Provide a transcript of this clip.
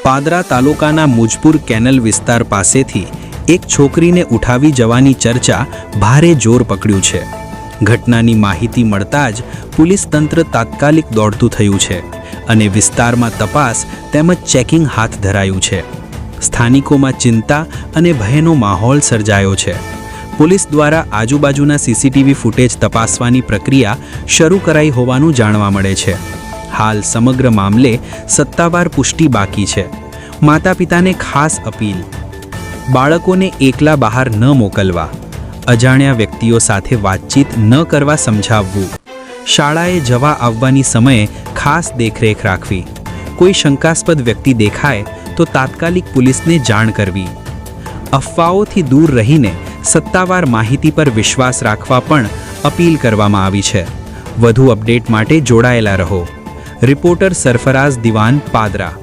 પાદરા તાલુકાના મુજપુર કેનલ વિસ્તાર પાસેથી એક છોકરીને ઉઠાવી જવાની ચર્ચા ભારે જોર પકડ્યું છે। ઘટનાની માહિતી મળતા જ પોલીસ તંત્ર તાત્કાલિક દોડતું થયું છે અને વિસ્તારમાં તપાસ તેમજ ચેકિંગ હાથ ધરાયું છે। સ્થાનિકોમાં ચિંતા અને ભયનો માહોલ સર્જાયો છે। પોલીસ દ્વારા આજુબાજુના સીસીટીવી ફૂટેજ તપાસવાની પ્રક્રિયા શરૂ કરાઈ હોવાનું જાણવા મળે છે। હાલ સમગ્ર મામલે સત્તાવાર પુષ્ટિ બાકી છે। માતા પિતાને ખાસ અપીલ, બાળકોને એકલા બહાર ન મોકલવા, અજાણ્યા વ્યક્તિઓ સાથે વાતચીત ન કરવા સમજાવવું, શાળાએ જવા આવવાની સમયે ખાસ દેખરેખ રાખવી, કોઈ શંકાસ્પદ વ્યક્તિ દેખાય તો તાત્કાલિક પોલીસને જાણ કરવી, અફવાઓથી દૂર રહીને સત્તાવાર માહિતી પર વિશ્વાસ રાખવા પણ અપીલ કરવામાં આવી છે। વધુ અપડેટ માટે જોડાયેલા રહો। રિપોર્ટર સરફરાઝ દિવાન, પાદરા।